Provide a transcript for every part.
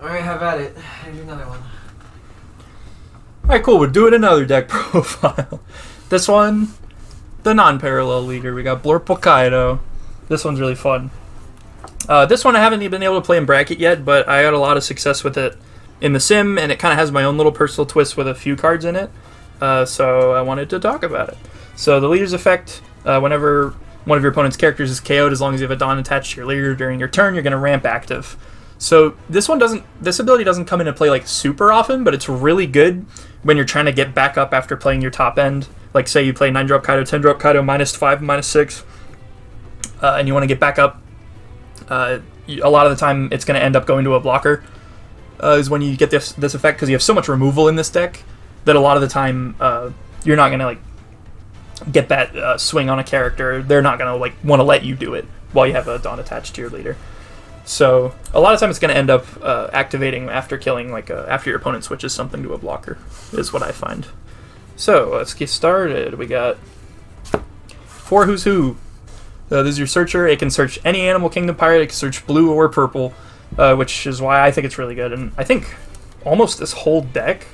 Alright, have at it. Do another one. Alright, cool. We're doing another deck profile. This one, the non-parallel leader. We got Blurple Kaido. This one's really fun. This one I haven't even been able to play in bracket yet, but I had a lot of success with it in the sim, and it kind of has my own little personal twist with a few cards in it. So I wanted to talk about it. So the leader's effect, whenever one of your opponent's characters is KO'd, as long as you have a Dawn attached to your leader during your turn, you're going to ramp active. So this ability doesn't come into play like super often, but it's really good when you're trying to get back up after playing your top end. Like say you play 9-drop Kaido, 10-drop Kaido, -5, -6, and you want to get back up. A lot of the time it's going to end up going to a blocker, is when you get this effect, because you have so much removal in this deck that a lot of the time you're not going to like get that swing on a character. They're not going to like want to let you do it while you have a Dawn attached to your leader. So a lot of time it's going to end up activating after killing, like after your opponent switches something to a blocker, is what I find. So let's get started. We got 4 Who's Who. This is your searcher. It can search any Animal Kingdom pirate. It can search blue or purple, which is why I think it's really good. And I think almost this whole deck,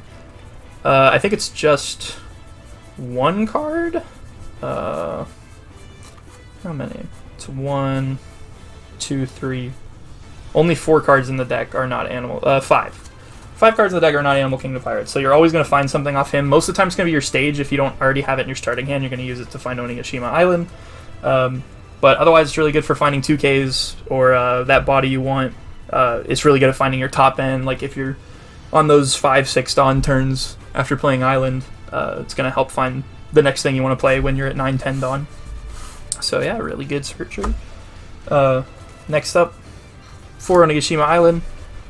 I think it's just one card. How many? It's 1, 2, 3. Only 4 cards in the deck are not animal. 5. 5 cards in the deck are not Animal Kingdom pirates. So you're always going to find something off him. Most of the time it's going to be your stage. If you don't already have it in your starting hand, you're going to use it to find Onishima Island. But otherwise, it's really good for finding 2Ks or that body you want. It's really good at finding your top end. Like if you're on those 5-6 Dawn turns after playing Island, it's going to help find the next thing you want to play when you're at 9-10 Dawn. So yeah, really good searcher. Next up, for Onishima Island.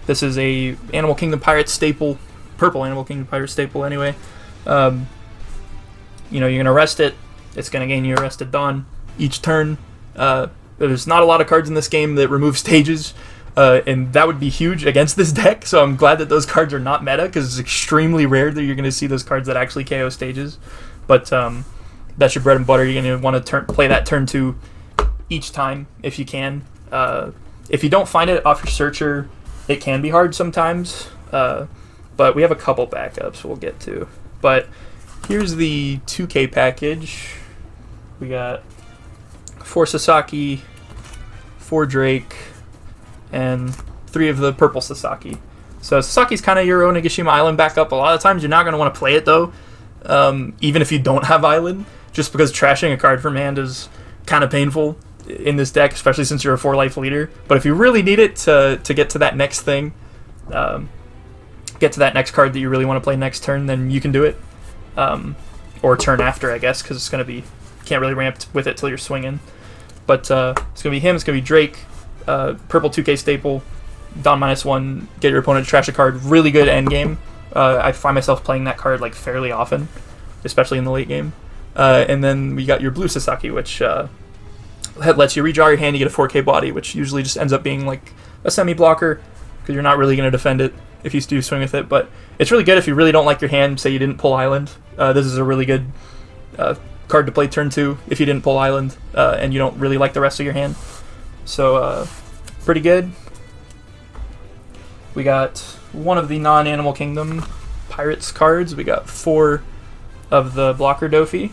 This is a Animal Kingdom pirate staple, purple Animal Kingdom pirate staple anyway. You're going to rest it. It's going to gain you a rested Dawn each turn. There's not a lot of cards in this game that remove stages, and that would be huge against this deck, so I'm glad that those cards are not meta, because it's extremely rare that you're going to see those cards that actually KO stages. But that's your bread and butter. You're going to want to play that turn 2 each time if you can. If you don't find it off your searcher, it can be hard sometimes, but we have a couple backups we'll get to. But here's the 2K package. We got 4 Sasaki, 4 Drake, and 3 of the purple Sasaki. So Sasaki's kind of your Onishima Island backup. A lot of times you're not going to want to play it though, even if you don't have Island, just because trashing a card from hand is kind of painful in this deck, especially since you're a 4-life leader. But if you really need it to get to that next thing, get to that next card that you really want to play next turn, then you can do it. Or turn after, I guess, because it's going to be, can't really ramp with it till you're swinging. But it's going to be him, it's going to be Drake, purple 2K staple, Dawn -1, get your opponent to trash a card. Really good end game. I find myself playing that card like fairly often, especially in the late game. And then we got your blue Sasaki, which lets you redraw your hand. You get a 4K body, which usually just ends up being like a semi-blocker, because you're not really going to defend it if you do swing with it. But it's really good if you really don't like your hand. Say you didn't pull Island. This is a really good card to play turn 2 if you didn't pull Island and you don't really like the rest of your hand. So pretty good. We got one of the non-Animal Kingdom Pirates cards. We got 4 of the blocker Doofy.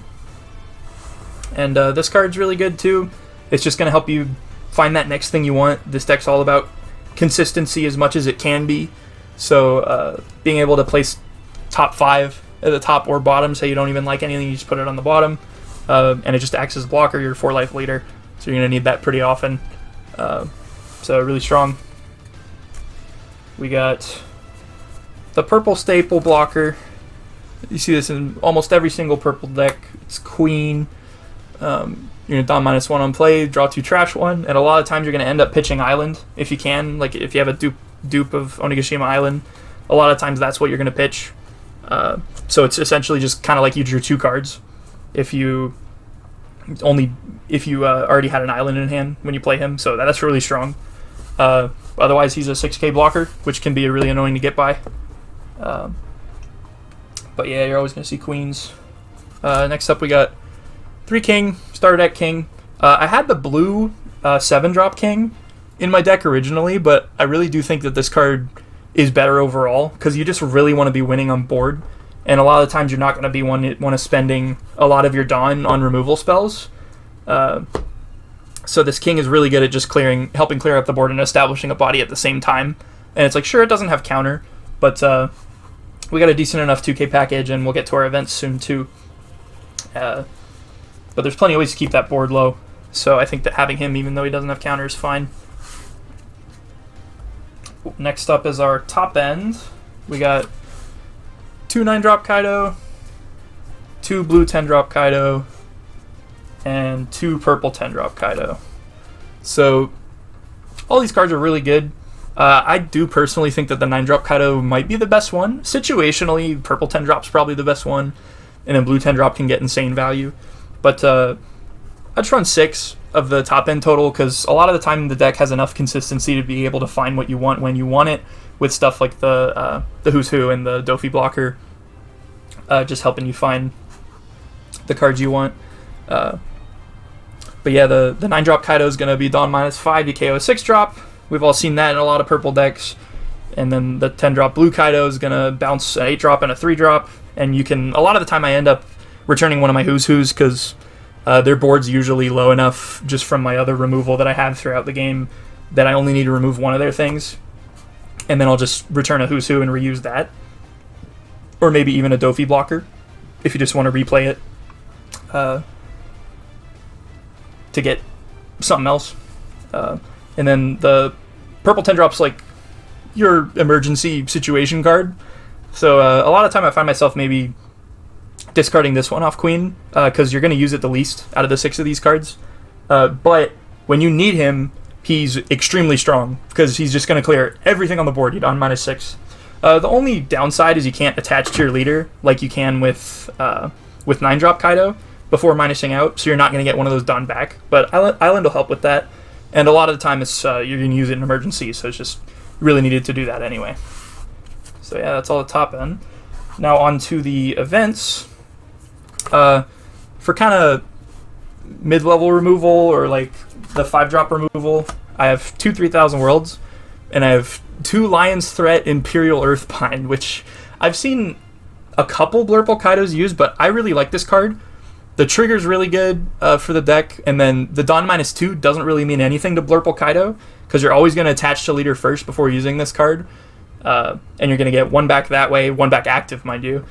And this card's really good too. It's just going to help you find that next thing you want. This deck's all about consistency as much as it can be. So being able to place top 5 at the top or bottom, say you don't even like anything, you just put it on the bottom. And it just acts as a blocker. You're a 4-life leader, so you're going to need that pretty often. So really strong. We got the purple staple blocker. You see this in almost every single purple deck. It's Queen. You're going to Dawn -1 on play, draw 2, trash 1, and a lot of times you're going to end up pitching Island if you can. Like if you have a dupe of Onishima Island, a lot of times that's what you're going to pitch. So it's essentially just kind of like you drew 2 cards if you already had an Island in hand when you play him. So that's really strong. Otherwise, he's a 6K blocker, which can be really annoying to get by. But yeah, you're always going to see Queens. Next up, we got 3 King, starter deck King. I had the blue 7-drop King in my deck originally, but I really do think that this card is better overall, because you just really want to be winning on board. And a lot of the times you're not going to be want to spending a lot of your Dawn on removal spells. So this king is really good at just helping clear up the board and establishing a body at the same time. And it's like, sure, it doesn't have counter, but we got a decent enough 2K package, and we'll get to our events soon too. But there's plenty of ways to keep that board low. So I think that having him, even though he doesn't have counter, is fine. Next up is our top end. We got 2 9-drop Kaido, 2 blue 10-drop Kaido, and 2 purple 10-drop Kaido. So all these cards are really good. I do personally think that the 9-drop Kaido might be the best one. Situationally, purple 10-drop's probably the best one, and then blue 10-drop can get insane value. But I just run 6 of the top end total, because a lot of the time the deck has enough consistency to be able to find what you want when you want it, with stuff like the Who's Who and the Doofy blocker, just helping you find the cards you want. But yeah, the 9-drop Kaido is going to be Dawn -5, you KO a 6-drop. We've all seen that in a lot of purple decks. And then the 10-drop blue Kaido is going to bounce an 8-drop and a 3-drop. And you can, a lot of the time I end up returning one of my Who's Who's, because their board's usually low enough just from my other removal that I have throughout the game that I only need to remove one of their things. And then I'll just return a Who's Who and reuse that. Or maybe even a Doofy blocker, if you just want to replay it to get something else. And then the purple 10-drop's like your emergency situation card. So a lot of time I find myself maybe discarding this one off Queen, because you're going to use it the least out of the 6 of these cards. But when you need him, he's extremely strong, because he's just going to clear everything on the board. You're on -6. The only downside is you can't attach to your leader like you can with 9-drop Kaido before minusing out, so you're not going to get one of those done back. But Island will help with that, and a lot of the time it's you're going to use it in emergency, so it's just really needed to do that anyway. So yeah, that's all the top end. Now on to the events. For kind of mid-level removal, or like the 5-drop removal, I have 2 3000 Worlds, and I have 2 Lion's Threat Imperial Earthbind, which I've seen a couple Blurple Kaidos use, but I really like this card. The trigger's really good for the deck, and then the Dawn -2 doesn't really mean anything to Blurple Kaido, because you're always going to attach to leader first before using this card, and you're going to get 1 back that way, 1 back active, mind you.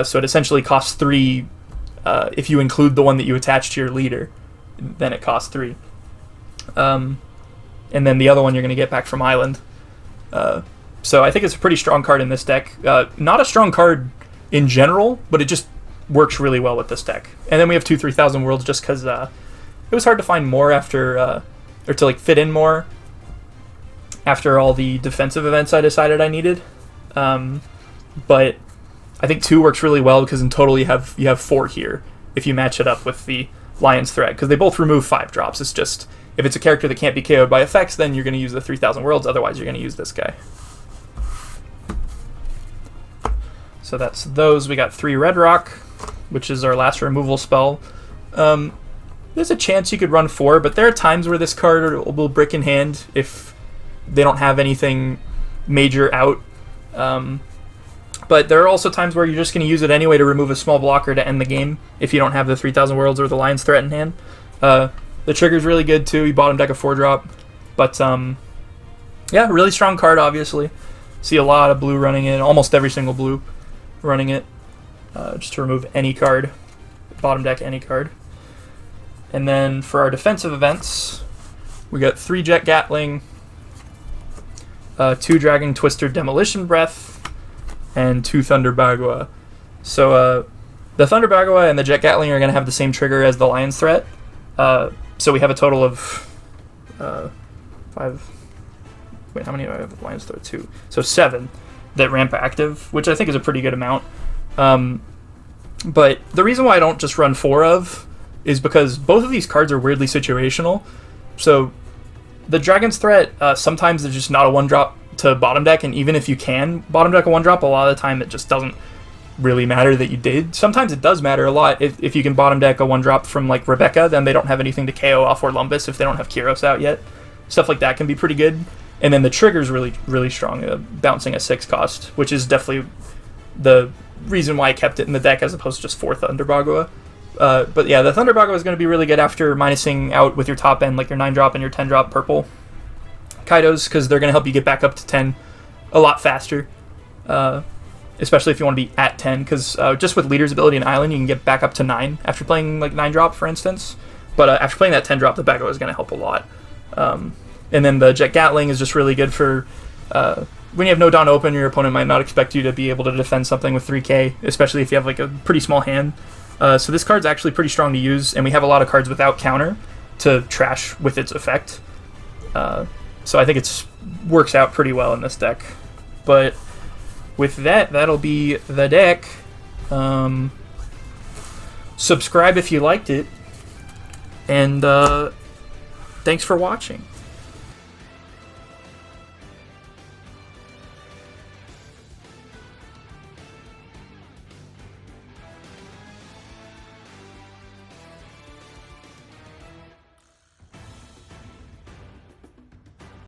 So it essentially costs 3 if you include the one that you attach to your leader, then it costs 3. And then the other one you're going to get back from Island. So I think it's a pretty strong card in this deck. Not a strong card in general, but it just works really well with this deck. And then we have 2 3000 Worlds just because it was hard to find more after, or to like fit in more after all the defensive events I decided I needed. But I think 2 works really well, because in total you have 4 here if you match it up with the Lion's Threat, because they both remove 5-drops. It's just, if it's a character that can't be KO'd by effects, then you're going to use the 3000 Worlds, otherwise you're going to use this guy. So that's those. We got 3 Red Rock, which is our last removal spell. There's a chance you could run 4, but there are times where this card will brick in hand if they don't have anything major out. But there are also times where you're just going to use it anyway to remove a small blocker to end the game if you don't have the 3000 Worlds or the Lion's Threat in hand. The trigger's really good too. You bottom deck a 4-drop. But yeah, really strong card, obviously. See a lot of blue running it, almost every single blue running it, just to remove any card, bottom deck any card. And then for our defensive events, we got 3 Jet Gatling, 2 Dragon Twister Demolition Breath, and 2 Thunder Bagua. So the Thunder Bagua and the Jet Gatling are going to have the same trigger as the Lion's Threat. So we have a total of 5. Wait, how many do I have? Lion's Threat 2. So 7 that ramp active, which I think is a pretty good amount. But the reason why I don't just run 4 of is because both of these cards are weirdly situational. So the Dragon's Threat, sometimes there's just not a 1-drop to bottom deck, and even if you can bottom deck a 1-drop, a lot of the time it just doesn't really matter that you did. Sometimes it does matter a lot. If you can bottom deck a 1-drop from like Rebecca, then they don't have anything to KO off or Lumbus if they don't have Kyros out yet. Stuff like that can be pretty good. And then the trigger's really strong, bouncing a 6 cost, which is definitely the reason why I kept it in the deck as opposed to just 4 Thunder Bagua. But yeah, the Thunder Bagua is going to be really good after minusing out with your top end, like your 9-drop and your 10-drop purple Kaidos, because they're going to help you get back up to 10 a lot faster, especially if you want to be at 10, because just with Leader's ability in Island, you can get back up to 9 after playing like 9-drop, for instance. But after playing that 10-drop, the Bagua is going to help a lot. And then the Jet Gatling is just really good for when you have no Dawn open, your opponent might not expect you to be able to defend something with 3k, especially if you have like a pretty small hand. So this card's actually pretty strong to use, and we have a lot of cards without counter to trash with its effect. So I think it works out pretty well in this deck. But with that, that'll be the deck. Subscribe if you liked it, and thanks for watching.